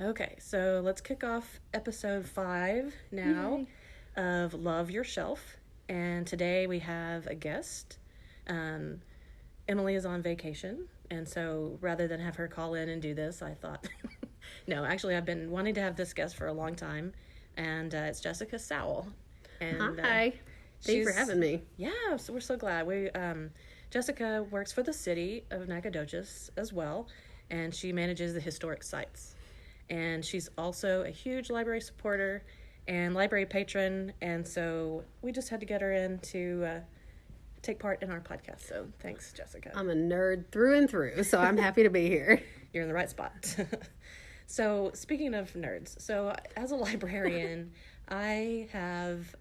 Okay, so let's kick off episode 5 now of Love Your Shelf. And today we have a guest. Emily is on vacation, and so rather than have her call in and do this, I thought, no, actually I've been wanting to have this guest for a long time, and it's Jessica Sowell. And, Hi. Thanks for having me. Yeah, so we're so glad. Jessica works for the city of Nacogdoches as well, and she manages the historic sites. And she's also a huge library supporter and library patron, and so we just had to get her in to take part in our podcast. So thanks, Jessica. I'm a nerd through and through, so I'm happy to be here. You're in the right spot. So speaking of nerds, so as a librarian, I have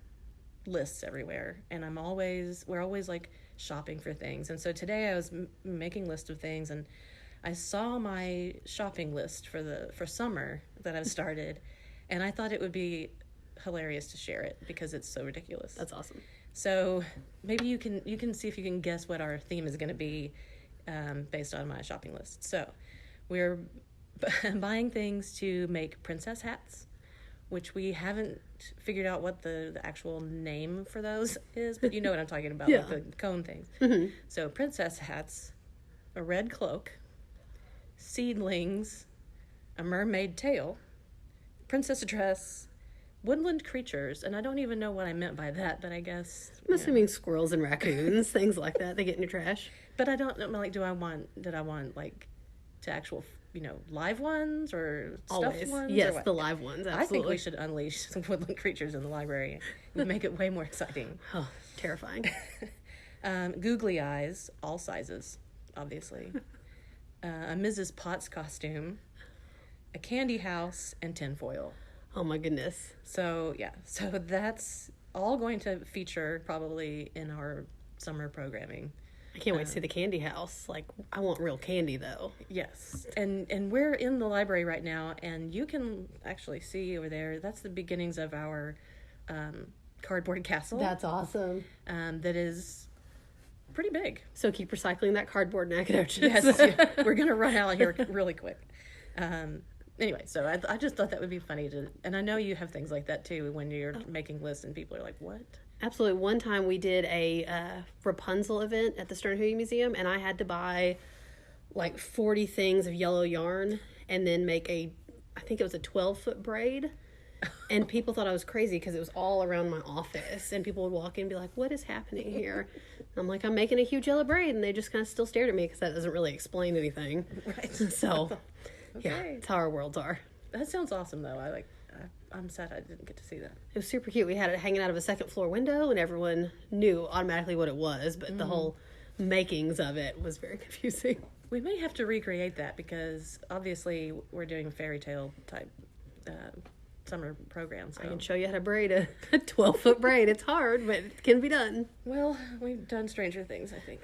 lists everywhere, and we're always like shopping for things. And so today I was making lists of things, and I saw my shopping list for summer that I've started, and I thought it would be hilarious to share it because it's so ridiculous. That's awesome. So maybe you can see if you can guess what our theme is going to be based on my shopping list. So we're buying things to make princess hats, which we haven't figured out what the actual name for those is, but you know what I'm talking about, Yeah. like the cone things. Mm-hmm. So princess hats, a red cloak, seedlings, a mermaid tail, princess dress, woodland creatures, and I don't even know what I meant by that, but I guess I'm assuming squirrels and raccoons, things like that, they get in your trash. But I don't know, like, did I want like to actual, live ones or stuffed Always. ones? Yes, or what? the live ones, absolutely. I think we should unleash some woodland creatures in the library. It would make it way more exciting. Oh, terrifying. Googly eyes, all sizes, obviously. A Mrs. Potts costume, a candy house, and tinfoil. Oh my goodness. So that's all going to feature probably in our summer programming. I can't wait to see the candy house. Like, I want real candy, though. Yes, and we're in the library right now, and you can actually see over there, that's the beginnings of our cardboard castle. That's awesome. That is pretty big. So keep recycling that cardboard, Nacogdoches. Yes, yeah, we're going to run out of here really quick. Anyway, so I just thought that would be funny and I know you have things like that too when you're making lists and people are like, what? Absolutely. One time we did a Rapunzel event at the Sternhuey Museum, and I had to buy like 40 things of yellow yarn and then make I think it was a 12-foot braid. And people thought I was crazy because it was all around my office, and people would walk in and be like, what is happening here? And I'm like, I'm making a huge yellow braid, and they just kind of still stared at me because that doesn't really explain anything. Right. So, Okay. yeah, it's how our worlds are. That sounds awesome though. I'm sad I didn't get to see that. It was super cute. We had it hanging out of a second floor window, and everyone knew automatically what it was, but the whole makings of it was very confusing. We may have to recreate that because obviously we're doing a fairy tale type summer program. So. I can show you how to braid a 12-foot braid. It's hard, but it can be done. Well, we've done stranger things, I think.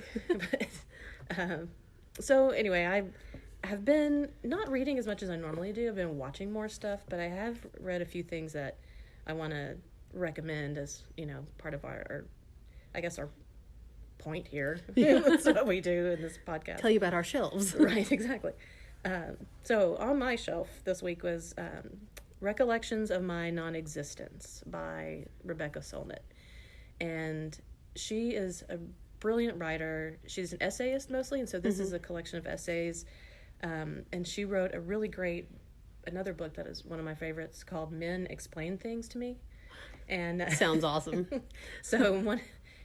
But, so anyway, I have been not reading as much as I normally do. I've been watching more stuff, but I have read a few things that I want to recommend as, part of our point here. That's what we do in this podcast. Tell you about our shelves. Right, exactly. So on my shelf this week was Recollections of My Non-Existence by Rebecca Solnit. And she is a brilliant writer. She's an essayist mostly, and so this is a collection of essays. And she wrote a really great, another book that is one of my favorites called Men Explain Things to Me. And Sounds awesome. So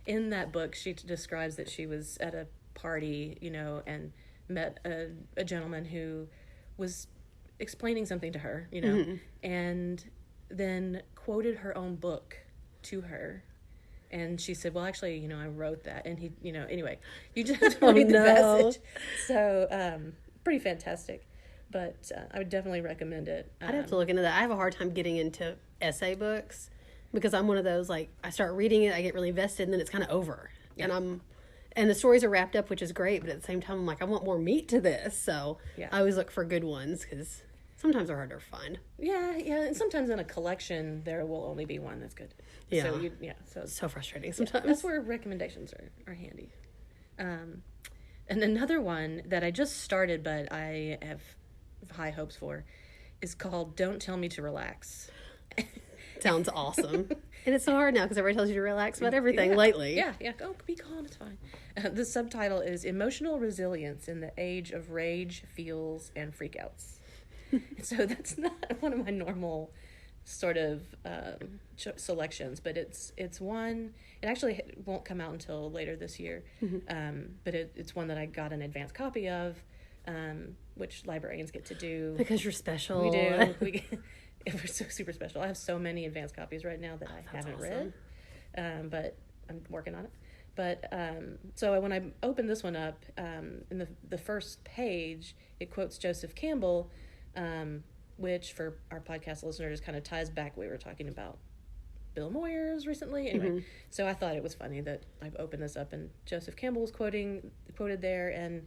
in that book, she describes that she was at a party, and met a gentleman who was explaining something to her, and then quoted her own book to her. And she said, well, actually, I wrote that. And he, anyway, you just have to read the passage. So, pretty fantastic. But I would definitely recommend it. I'd have to look into that. I have a hard time getting into essay books because I'm one of those, like, I start reading it, I get really invested, and then it's kind of over. Yeah. And the stories are wrapped up, which is great, but at the same time, I'm like, I want more meat to this. So Yeah. I always look for good ones because sometimes they're hard to find. Yeah, and sometimes in a collection, there will only be one that's good. Yeah. So So frustrating sometimes. that's where recommendations are handy. And another one that I just started, but I have high hopes for, is called Don't Tell Me to Relax. Sounds awesome. And it's so hard now because everybody tells you to relax about everything lately. Yeah. Oh, be calm, it's fine. The subtitle is Emotional Resilience in the Age of Rage, Feels, and Freakouts. So that's not one of my normal sort of selections, but it's one. It actually won't come out until later this year, but it's one that I got an advance copy of, which librarians get to do. Because you're special. We do. We're so super special. I have so many advance copies right now that I haven't read, but I'm working on it. But so when I opened this one up, in the first page, it quotes Joseph Campbell, which for our podcast listeners kind of ties back what we were talking about Bill Moyers recently. Anyway, so I thought it was funny that I've opened this up and Joseph Campbell was quoted there, and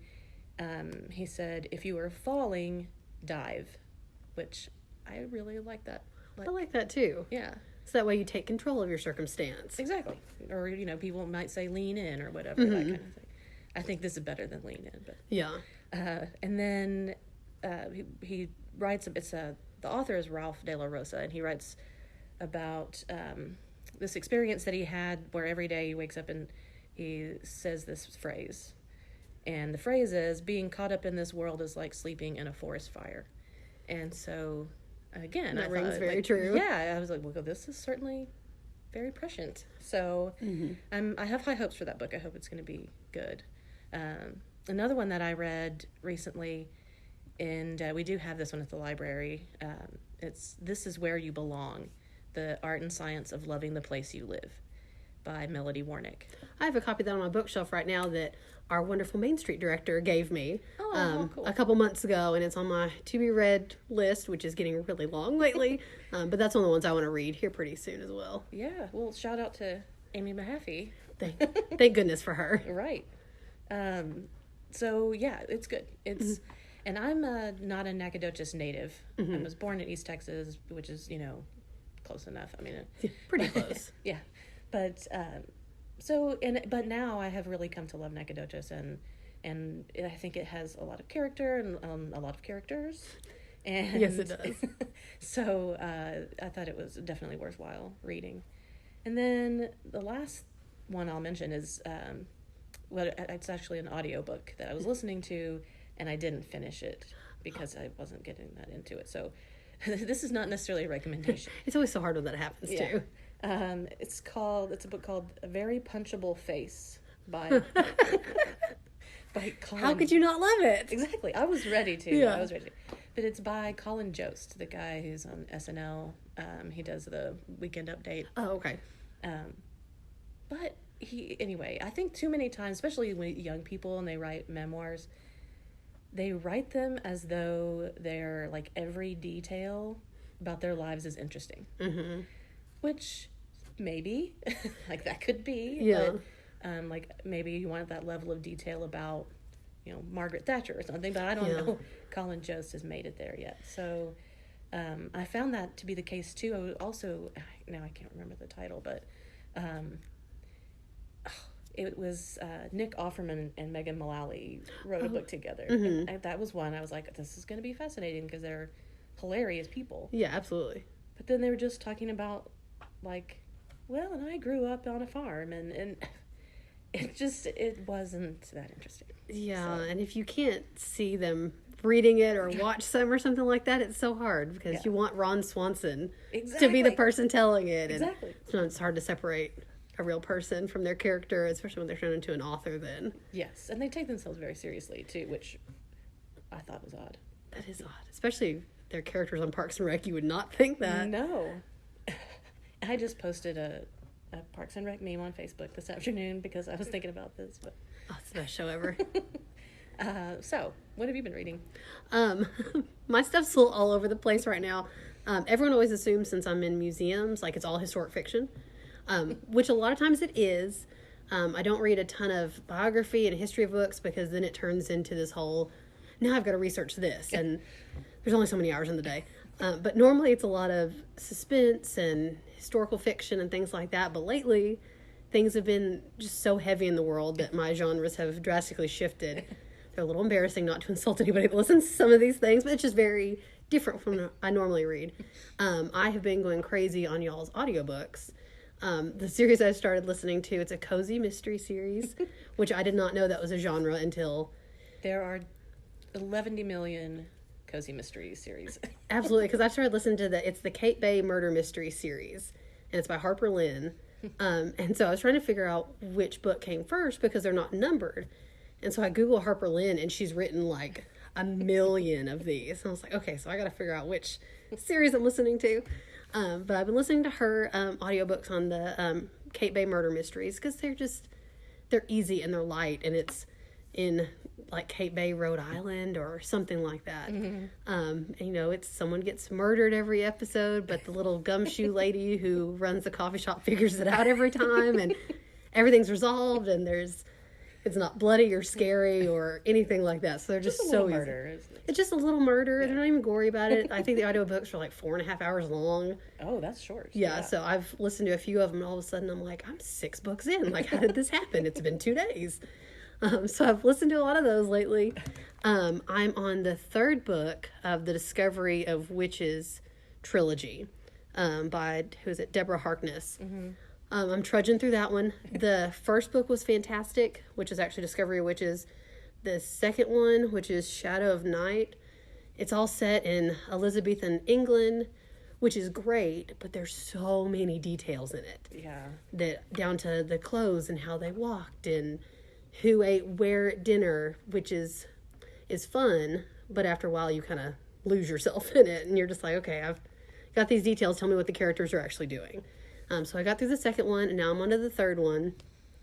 he said, "If you are falling, dive," which I really like that. I like that too. Yeah. So that way you take control of your circumstance. Exactly. Or, people might say lean in or whatever, that kind of thing. I think this is better than lean in. But yeah. And then he writes, the author is Ralph De La Rosa, and he writes about this experience that he had where every day he wakes up and he says this phrase. And the phrase is, being caught up in this world is like sleeping in a forest fire. And so... Again, that rings very true. Yeah, I was like, well, this is certainly very prescient. So I have high hopes for that book. I hope it's going to be good. Another one that I read recently, and we do have this one at the library. It's This Is Where You Belong, The Art and Science of Loving the Place You Live by Melody Warnick. I have a copy of that on my bookshelf right now that our wonderful Main Street director gave me Cool. a couple months ago, and it's on my to-be-read list, which is getting really long lately, but that's one of the ones I want to read here pretty soon as well. Yeah, well, shout out to Amy Mahaffey. Thank goodness for her. Right. So, yeah, it's good. It's and I'm not a Nacogdoches native. I was born in East Texas, which is, close enough. I mean... pretty close. Yeah. But... but now I have really come to love Nacogdoches, and I think it has a lot of character and a lot of characters. And yes, it does. So I thought it was definitely worthwhile reading. And then the last one I'll mention is, it's actually an audiobook that I was listening to, and I didn't finish it because I wasn't getting that into it. So this is not necessarily a recommendation. It's always so hard when that happens, too. It's a book called A Very Punchable Face by Colin. How could you not love it? Exactly. I was ready to. Yeah. But it's by Colin Jost, the guy who's on SNL. He does the Weekend Update. Oh, okay. But I think too many times, especially when young people and they write memoirs, they write them as though they're like every detail about their lives is interesting. Mm-hmm. Which maybe, like that could be. Yeah. But, like maybe you want that level of detail about, Margaret Thatcher or something, but I don't know. Colin Jost has made it there yet. So I found that to be the case too. I was also, now I can't remember the title, but it was Nick Offerman and Megan Mullally wrote a book together. Mm-hmm. And that was one I was like, this is going to be fascinating because they're hilarious people. Yeah, absolutely. But then they were just talking about and I grew up on a farm, and it wasn't that interesting. Yeah, and if you can't see them reading it or watch some or something like that, it's so hard because you want Ron Swanson to be the person telling it. Exactly. And sometimes it's hard to separate a real person from their character, especially when they're turned into an author then. Yes, and they take themselves very seriously too, which I thought was odd. That is odd, especially their characters on Parks and Rec. You would not think that. No. I just posted a Parks and Rec meme on Facebook this afternoon because I was thinking about this. But it's the best show ever. So, what have you been reading? My stuff's all over the place right now. Everyone always assumes since I'm in museums, like it's all historic fiction, which a lot of times it is. I don't read a ton of biography and history books because then it turns into this whole, now I've got to research this, and there's only so many hours in the day. But normally it's a lot of suspense and historical fiction and things like that. But lately, things have been just so heavy in the world that my genres have drastically shifted. They're a little embarrassing not to insult anybody that listens to some of these things, but it's just very different from what I normally read. I have been going crazy on y'all's audiobooks. The series I started listening to, it's a cozy mystery series, which I did not know that was a genre until... There are 11 million cozy mystery series. Absolutely, because I started listening to it's the Kate Bay Murder Mystery series, and it's by Harper Lynn. And so I was trying to figure out which book came first because they're not numbered. And so I Googled Harper Lynn, and she's written like a million of these. And I was like, okay, so I got to figure out which series I'm listening to. But I've been listening to her audiobooks on the Kate Bay Murder Mysteries because they're easy and they're light, and it's in like Kate Bay, Rhode Island or something like that. And, it's someone gets murdered every episode, but the little gumshoe lady who runs the coffee shop figures it out every time, and everything's resolved, and it's not bloody or scary or anything like that. So they're just so easy. Murder, isn't it? It's just a little murder. Yeah. They're not even gory about it. I think the audiobooks are like 4.5 hours long. Oh, that's short. Yeah, so I've listened to a few of them, and all of a sudden I'm like, I'm 6 books in. Like, how did this happen? It's been 2 days. So I've listened to a lot of those lately. I'm on the 3rd book of the Discovery of Witches trilogy by, Deborah Harkness. I'm trudging through that one. The first book was fantastic, which is actually Discovery of Witches. The second one, which is Shadow of Night, it's all set in Elizabethan England, which is great, but there's so many details in it. Yeah. That down to the clothes and how they walked and who ate where at dinner, which is fun, but after a while you kind of lose yourself in it, and you're just like, okay, I've got these details, tell me what the characters are actually doing. So I got through the second one, and now I'm on to the third one,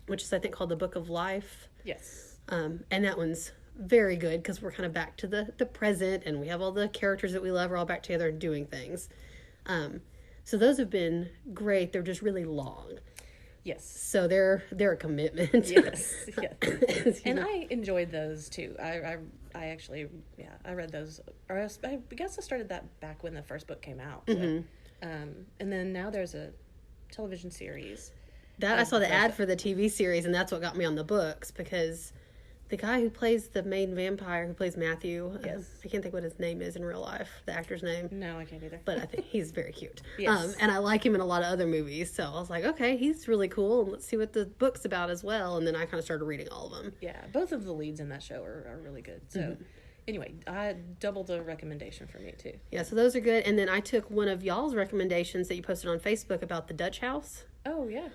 which is, I think, called The Book of Life. Yes. And that one's very good, because we're kind of back to the present, and we have all the characters that we love are all back together and doing things. So those have been great. They're just really long. Yes. So they're a commitment. Yes. Yes. And I enjoyed those too. I actually, I read those. Or I guess I started that back when the first book came out. So, and then now there's a television series. That I saw the ad for the TV series, and that's what got me on the books, because the guy who plays the main vampire, who plays Matthew, yes. I can't think what his name is in real life, the actor's name. No, I can't either. But I think he's very cute. Yes. And I like him in a lot of other movies, so I was like, okay, he's really cool, and let's see what the book's about as well. And then I kind of started reading all of them. Yeah, both of the leads in that show are really good. So anyway, I doubled the recommendation for me too. Yeah, so those are good. And then I took one of y'all's recommendations that you posted on Facebook about the Dutch House. Oh, yeah.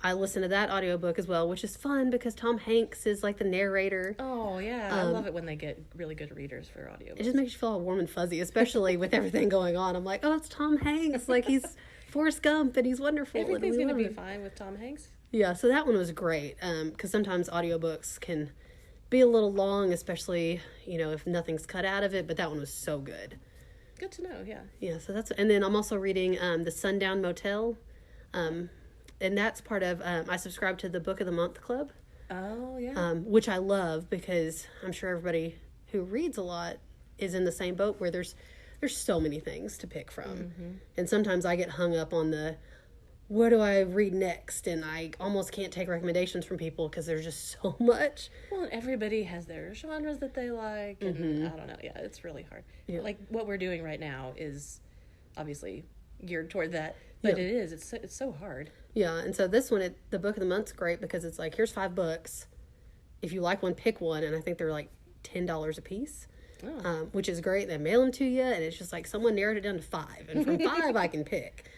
I listened to that audiobook as well, which is fun because Tom Hanks is like the narrator. Oh, yeah. I love it when they get really good readers for audiobooks. It just makes you feel all warm and fuzzy, especially with everything going on. I'm like, oh, it's Tom Hanks. Like, he's Forrest Gump, and he's wonderful. Everything's going to be fine with Tom Hanks. Yeah, so that one was great, because sometimes audiobooks can be a little long, especially, if nothing's cut out of it, but that one was so good. Good to know, yeah. Yeah, so and then I'm also reading The Sundown Motel. And that's part of, I subscribe to the Book of the Month Club. Oh, yeah. Which I love, because I'm sure everybody who reads a lot is in the same boat where there's so many things to pick from. And sometimes I get hung up on what do I read next? And I almost can't take recommendations from people because there's just so much. Well, everybody has their genres that they like. And I don't know. Yeah, it's really hard. Yeah. Like what we're doing right now is obviously geared toward that. But it is. It's so hard. Yeah, and so this one, the Book of the Month's great because it's like, here's 5 books. If you like one, pick one. And I think they're like $10 a piece, which is great. They mail them to you, and it's just like someone narrowed it down to 5. And from 5, I can pick.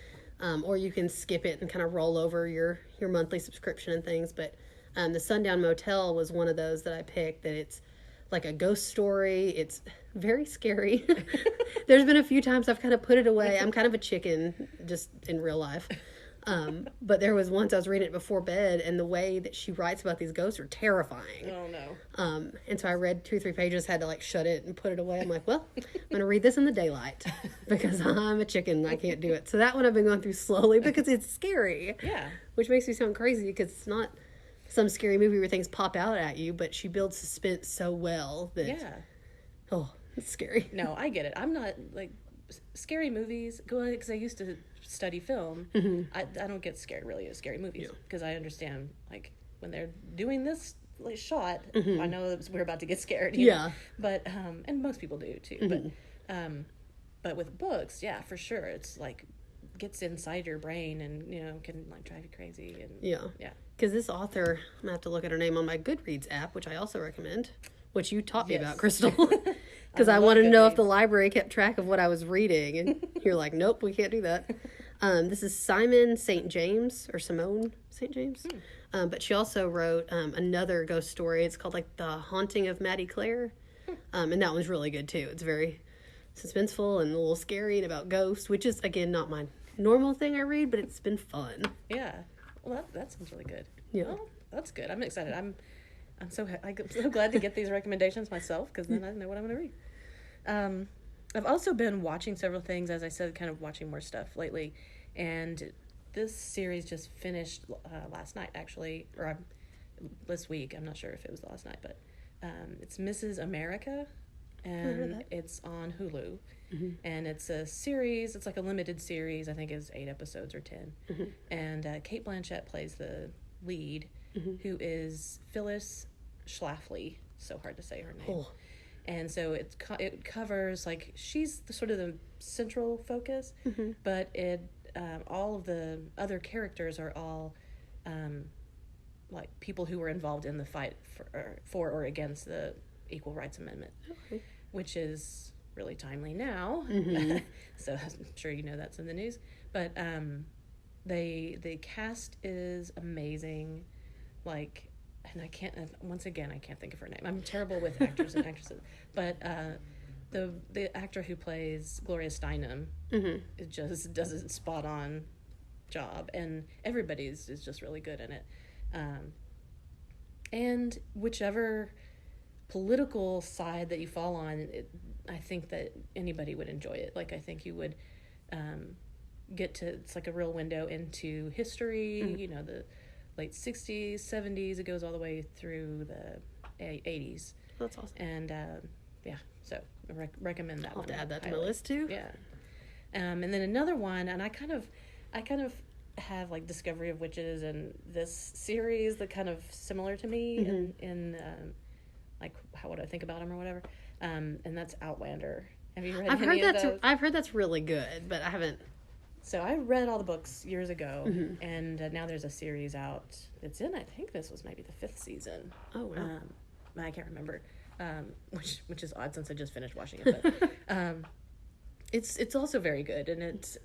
Or you can skip it and kind of roll over your monthly subscription and things. But the Sundown Motel was one of those that I picked, that it's like a ghost story. It's very scary. There's been a few times I've kind of put it away. I'm kind of a chicken just in real life. But there was once I was reading it before bed, and the way that she writes about these ghosts are terrifying. Oh, no. And so I read 2 or 3 pages, had to like shut it and put it away. I'm like, well, I'm going to read this in the daylight because I'm a chicken and I can't do it. So that one I've been going through slowly because it's scary. Yeah. Which makes me sound crazy because it's not some scary movie where things pop out at you, but she builds suspense so well that, oh, it's scary. No, I get it. I'm not, like, scary movies, because I used to study film. I don't get scared, really, of scary movies, because I understand, like, when they're doing this like, shot, I know that we're about to get scared. You know? But, and most people do, too. But but with books, yeah, for sure, it's like gets inside your brain and can like drive you crazy. And yeah, because this author, I'm gonna have to look at her name on my Goodreads app, which I also recommend, which you taught me about, Crystal. Because I wanted to know if the library kept track of what I was reading, and you're like, nope, we can't do that. This is Simone St. James. But she also wrote another ghost story. It's called like The Haunting of Maddie Clare. And that one's really good too. It's very suspenseful and a little scary and about ghosts, which is, again, not my normal thing I read, but it's been fun. Yeah. Well, that sounds really good. Yeah. Well, that's good. I'm excited. I'm so glad to get these recommendations myself, because then I know what I'm going to read. I've also been watching several things, as I said, kind of watching more stuff lately, and this series just finished last night, actually, or this week. I'm not sure if it was last night, but it's Mrs. America, and it's on Hulu, and it's a series. It's like a limited series. I think it's 8 episodes or 10, and Kate Blanchett plays the lead, who is Phyllis Schlafly. So hard to say her name. Oh. And so it covers, like, she's sort of the central focus, but all of the other characters are all like people who were involved in the fight for or against the Equal Rights Amendment, which is really timely now. So I'm sure you know that's in the news. But the cast is amazing, like. And I can't think of her name. I'm terrible with actors and actresses. But the actor who plays Gloria Steinem just does a spot-on job. And everybody's is just really good in it. And whichever political side that you fall on, I think that anybody would enjoy it. Like, I think you would it's like a real window into history, the late 60s, 70s. It goes all the way through the 80s. That's awesome. And so I recommend that. I'll one. Have to add that to my list too. Yeah. And then another one, and I kind of have like Discovery of Witches and this series that kind of similar to me in like how would I think about them or whatever. And that's Outlander. Have you read any of those? I've heard that's really good, but I haven't. So I read all the books years ago, and now there's a series out. It's in, I think this was maybe the 5th season. Oh, wow. I can't remember, which is odd since I just finished watching it. But it's also very good, and it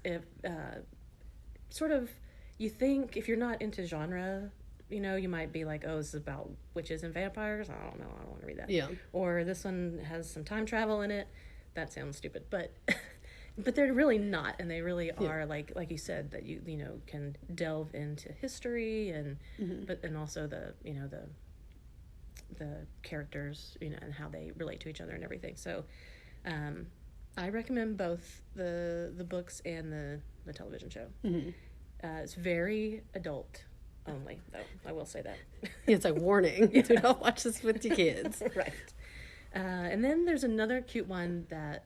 sort of, you think, if you're not into genre, you might be like, oh, this is about witches and vampires. I don't know. I don't want to read that. Yeah. Or this one has some time travel in it. That sounds stupid, but... But they're really not, and they really are like you said, that you can delve into history and and also the characters and how they relate to each other and everything. So I recommend both the books and the television show. It's very adult only, though, I will say that. It's like, warning, do not watch this with your kids. Right. And then there's another cute one that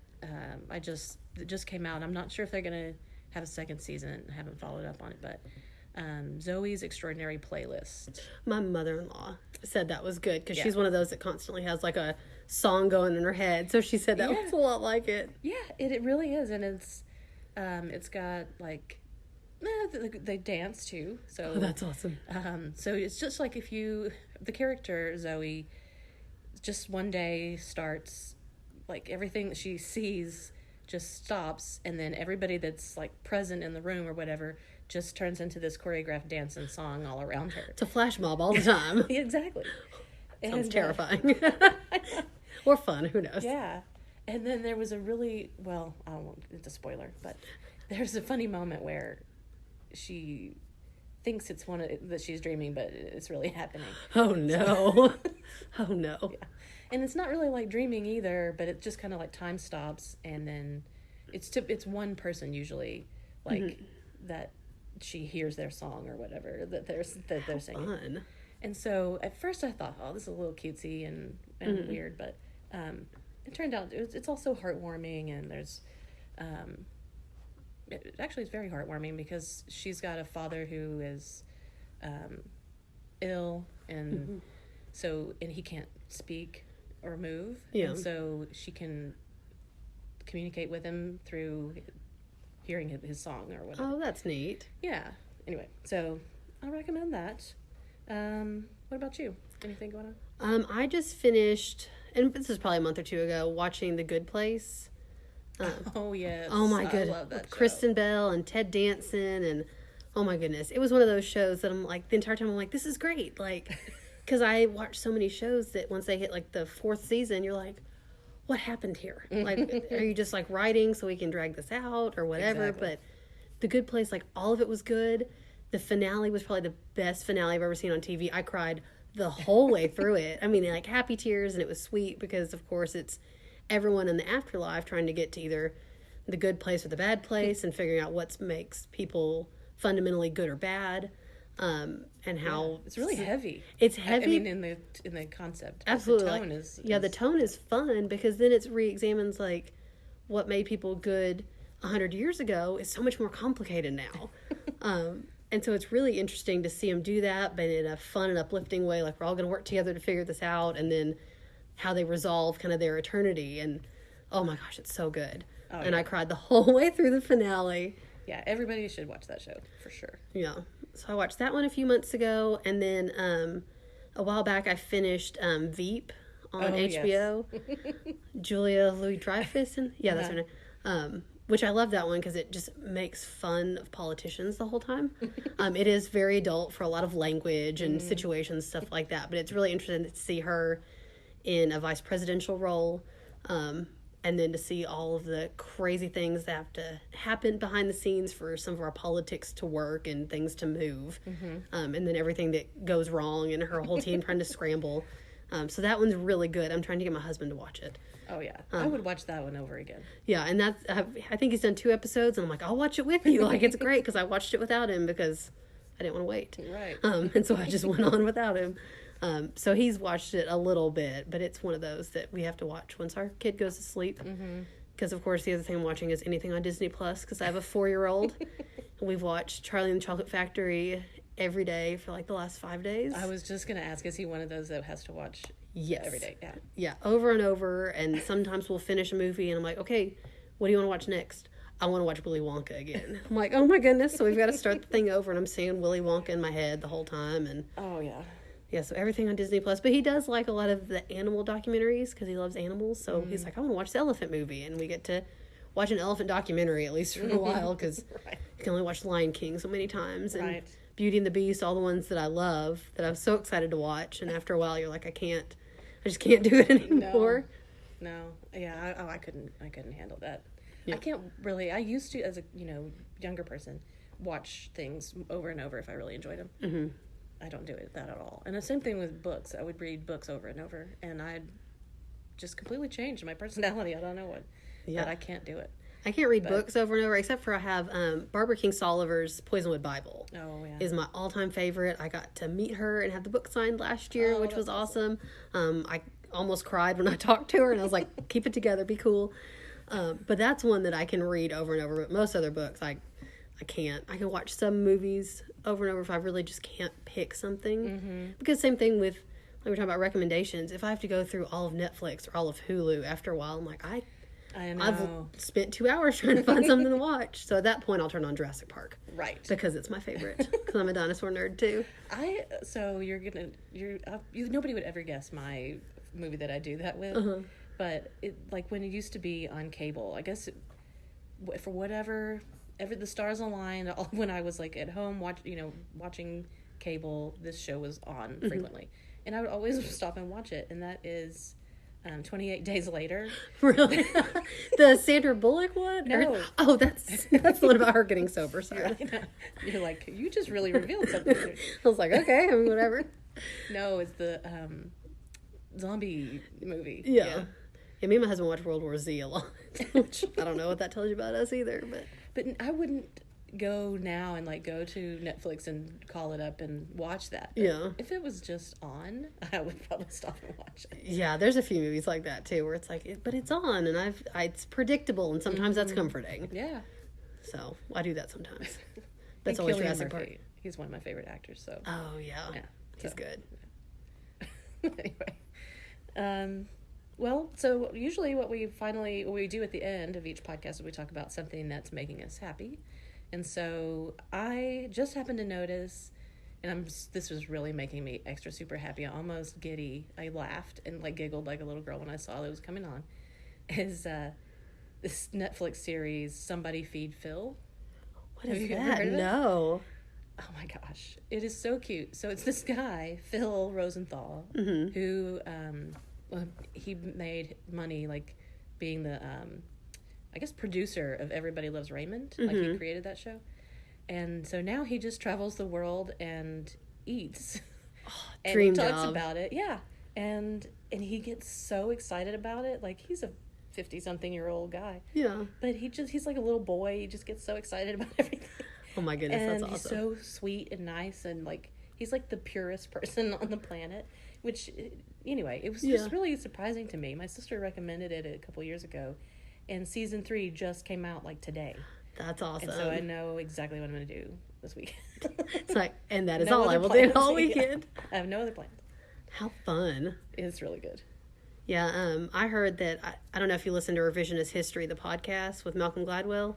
it just came out. I'm not sure if they're going to have a second season. I haven't followed up on it, but Zoe's Extraordinary Playlist. My mother-in-law said that was good, because she's one of those that constantly has like a song going in her head. So she said that was a lot like it. Yeah, it really is, and it's got like they dance too. So that's awesome. So it's just like the character Zoe, just one day starts, like, everything that she sees just stops, and then everybody that's like present in the room or whatever just turns into this choreographed dance and song all around her. It's a flash mob all the time. Exactly. Sounds terrifying. Or fun, who knows. Yeah. And then there was a really, it's a spoiler, but there's a funny moment where she thinks it's that she's dreaming, but it's really happening. Oh no. Oh no. Yeah. And it's not really like dreaming either, but it just kind of like time stops, and then it's one person usually, like that she hears their song or whatever that they're singing. Fun. And so at first I thought, oh, this is a little cutesy and weird, but it turned out it's also heartwarming, and there's it's very heartwarming, because she's got a father who is ill, and and he can't speak or move, and so she can communicate with him through hearing his song or whatever. Oh, that's neat. Yeah. Anyway, so I recommend that. What about you? Anything going on? I just finished, and this was probably a month or two ago, watching The Good Place. Oh yes. Oh my I goodness. love that show. Kristen Bell and Ted Danson, and oh my goodness. It was one of those shows that I'm like, the entire time I'm like, this is great. Like, because I watch so many shows that once they hit like the fourth season, you're like, what happened here? Like, are you just like writing so we can drag this out or whatever? Exactly. But The Good Place, like all of it was good. The finale was probably the best finale I've ever seen on TV. I cried the whole way through it. I mean, like happy tears, and it was sweet because, of course, it's everyone in the afterlife trying to get to either the good place or the bad place and figuring out what makes people fundamentally good or bad, and how it's really heavy. It's heavy. I mean, in the concept, absolutely. The tone is the tone is fun because then it re-examines like what made people good 100 years ago is so much more complicated now. And so it's really interesting to see them do that, but in a fun and uplifting way. Like, we're all going to work together to figure this out, and then how they resolve kind of their eternity. And oh my gosh, it's so good. Oh, and yeah. I cried the whole way through the finale. Yeah, everybody should watch that show for sure. Yeah. So I watched that one a few months ago, and then a while back I finished Veep on HBO. Yes. Julia Louis-Dreyfus, and that's her name. Which I love that one because it just makes fun of politicians the whole time. It is very adult for a lot of language and situations, stuff like that. But it's really interesting to see her in a vice presidential role, and then to see all of the crazy things that have to happen behind the scenes for some of our politics to work and things to move, and then everything that goes wrong and her whole team trying to scramble. So that one's really good. I'm trying to get my husband to watch it. Oh, yeah. I would watch that one over again. Yeah, and that's I think he's done 2 episodes, and I'm like, I'll watch it with you. Like, it's great, because I watched it without him because I didn't want to wait. Right. And so I just went on without him. So he's watched it a little bit, but it's one of those that we have to watch once our kid goes to sleep. Because, of course, the other thing I'm watching is anything on Disney Plus, because I have a 4-year-old. And we've watched Charlie and the Chocolate Factory every day for like the last 5 days. I was just going to ask, is he one of those that has to watch every day? Yeah, over and over. And sometimes we'll finish a movie and I'm like, okay, what do you want to watch next? I want to watch Willy Wonka again. I'm like, oh my goodness. So we've got to start the thing over, and I'm seeing Willy Wonka in my head the whole time. And oh, yeah. Yeah, so everything on Disney Plus. But he does like a lot of the animal documentaries because he loves animals. So he's like, I want to watch the elephant movie. And we get to watch an elephant documentary at least for a while, because you can only watch Lion King so many times. And Beauty and the Beast, all the ones that I love, that I'm so excited to watch. And after a while, you're like, I just can't do it anymore. No. Yeah, I couldn't handle that. Yeah. I can't really. I used to, as a younger person, watch things over and over if I really enjoyed them. Mm-hmm. I don't do that at all. And the same thing with books. I would read books over and over, and I'd just completely changed my personality. I don't know what. Yeah. But I can't do it. I can't read books over and over, except for I have Barbara Kingsolver's Poisonwood Bible. Oh, yeah. Is my all-time favorite. I got to meet her and have the book signed last year, which was awesome. I almost cried when I talked to her, and I was like, keep it together, be cool. But that's one that I can read over and over. But most other books, I can't. I can watch some movies over and over if I really just can't pick something. Mm-hmm. Because same thing with, like we were talking about recommendations, if I have to go through all of Netflix or all of Hulu after a while, I'm like, I know. I've spent 2 hours trying to find something to watch. So at that point, I'll turn on Jurassic Park. Right. Because it's my favorite. Because I'm a dinosaur nerd too. Nobody would ever guess my movie that I do that with. Uh-huh. But when it used to be on cable, I guess for whatever the stars aligned, when I was like at home watching cable, this show was on frequently, and I would always stop and watch it. And that is 28 Days Later. Really? The Sandra Bullock one? No. Oh, that's the one about her getting sober. Sorry. You're like, you just really revealed something. I was like, okay, I mean, whatever. No, it's the zombie movie. Yeah. Yeah, me and my husband watch World War Z a lot, which I don't know what that tells you about us either. But I wouldn't go now and go to Netflix and call it up and watch that. But yeah. If it was just on, I would probably stop and watch it. Yeah, there's a few movies like that too, where it's like, but it's on, and it's predictable, and sometimes that's comforting. Yeah. So I do that sometimes. That's always Jurassic Park. He's one of my favorite actors. So. Oh yeah. He's good. Anyway, Well, so usually what we do at the end of each podcast is we talk about something that's making us happy. And so I just happened to notice, and this was really making me extra super happy, almost giddy. I laughed and like giggled like a little girl when I saw that it was coming on. Is this Netflix series, Somebody Feed Phil? What is that? No. Oh my gosh, it is so cute. So it's this guy, Phil Rosenthal, who he made money like being the I guess producer of Everybody Loves Raymond. Like he created that show, and so now he just travels the world and eats, and he talks about it. Yeah, and he gets so excited about it. Like he's a 50-something-year-old guy. Yeah, but he's like a little boy. He just gets so excited about everything. Oh my goodness, and that's awesome. He's so sweet and nice, and like he's like the purest person on the planet. Which, anyway, it was just really surprising to me. My sister recommended it a couple years ago, and season 3 just came out like today. That's awesome. And so I know exactly what I'm going to do this week. It's like, and that is all I will do all weekend. Yeah. I have no other plans. How fun! It's really good. Yeah, I heard that. I don't know if you listen to Revisionist History, the podcast with Malcolm Gladwell.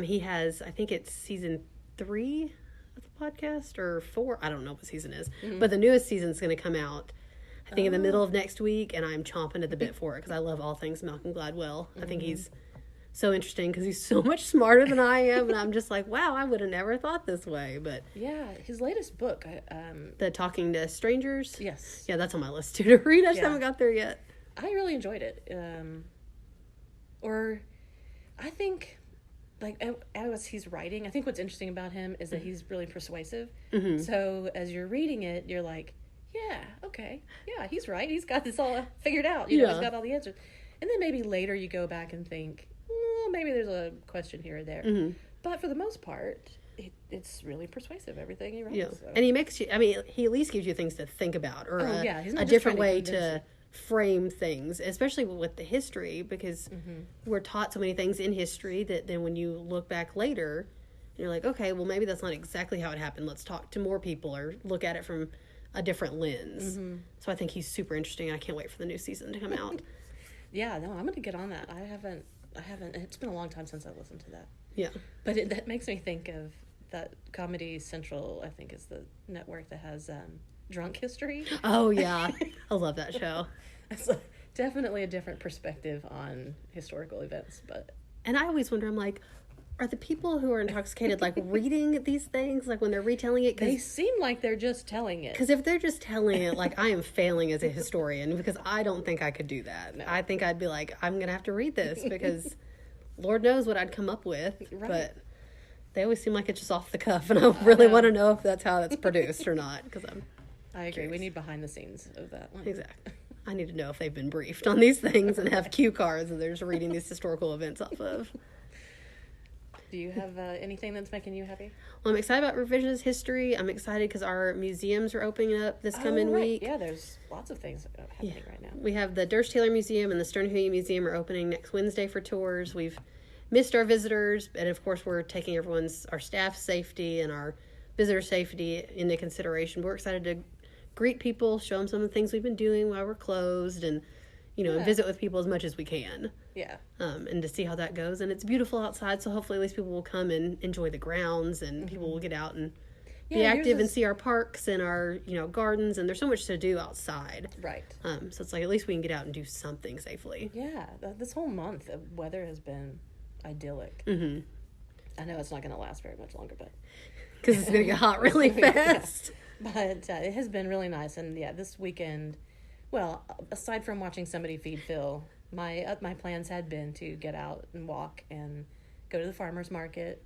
He has, I think it's season 3 of the podcast, or 4. I don't know what season is. But the newest season is going to come out, I think, in the middle of next week, and I'm chomping at the bit for it because I love all things Malcolm Gladwell. I think he's so interesting because he's so much smarter than I am, and I'm just like, wow, I would have never thought this way. But yeah, his latest book, The Talking to Strangers. Yes. Yeah, that's on my list too to read. I just haven't got there yet. I really enjoyed it. I think, like, as he's writing, I think what's interesting about him is that he's really persuasive. So as you're reading it, you're like, yeah, okay, yeah, he's right. He's got this all figured out. You know, he's got all the answers. And then maybe later you go back and think, maybe there's a question here or there. But for the most part, it's really persuasive, everything he writes. Yeah. So. And he makes you, I mean, he at least gives you things to think about, or he's not a just different trying way to frame things, especially with the history, because we're taught so many things in history that then when you look back later, you're like, okay, well, maybe that's not exactly how it happened. Let's talk to more people or look at it from a different lens. So I think he's super interesting. I can't wait for the new season to come out. Yeah, no, I'm going to get on that. I haven't, it's been a long time since I listened to that. Yeah. But that makes me think of that Comedy Central, I think is the network that has Drunk History. Oh, yeah. I love that show. It's definitely a different perspective on historical events. And I always wonder, I'm like, are the people who are intoxicated, like, reading these things, like, when they're retelling it? They seem like they're just telling it. Because if they're just telling it, like, I am failing as a historian, because I don't think I could do that. No. I think I'd be like, I'm going to have to read this, because Lord knows what I'd come up with. Right. But they always seem like it's just off the cuff, and I really want to know if that's how it's produced or not, because I agree. curious. We need behind the scenes of that one. Exactly. I need to know if they've been briefed on these things and have cue cards that they're just reading these historical events off of. Do you have anything that's making you happy? Well, I'm excited about Revisionist History. I'm excited because our museums are opening up this coming week. Yeah, there's lots of things happening right now. We have the Durst Taylor Museum and the Stern-Huey Museum are opening next Wednesday for tours. We've missed our visitors, and of course we're taking our staff safety and our visitor safety into consideration. We're excited to greet people, show them some of the things we've been doing while we're closed, and visit with people as much as we can. Yeah. And to see how that goes. And it's beautiful outside, so hopefully at least people will come and enjoy the grounds, and people will get out and be active and see our parks and our, gardens, and there's so much to do outside. Right. So it's like at least we can get out and do something safely. Yeah. This whole month, the weather has been idyllic. I know it's not going to last very much longer, but... Because it's going to get hot really fast. But it has been really nice. And yeah, this weekend... Well, aside from watching Somebody Feed Phil, my plans had been to get out and walk and go to the farmer's market.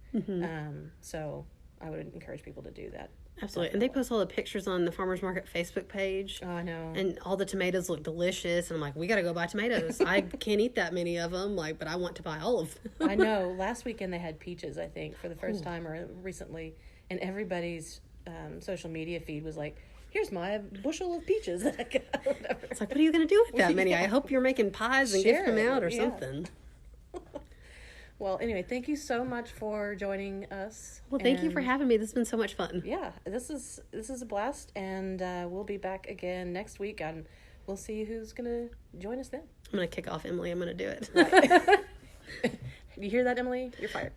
So I would encourage people to do that. Absolutely. And they post all the pictures on the farmer's market Facebook page. Oh, I know. And all the tomatoes look delicious. And I'm like, we got to go buy tomatoes. I can't eat that many of them, but I want to buy all of them. I know. Last weekend they had peaches, I think, for the first time or recently. And everybody's social media feed was like, here's my bushel of peaches that I got. It's like, what are you going to do with that many? I hope you're making pies and giving them out or something. Well, anyway, thank you so much for joining us. Well, thank you for having me. This has been so much fun. Yeah, this is a blast, and we'll be back again next week. And we'll see who's going to join us then. I'm going to kick off Emily. I'm going to do it. Right. You hear that, Emily? You're fired.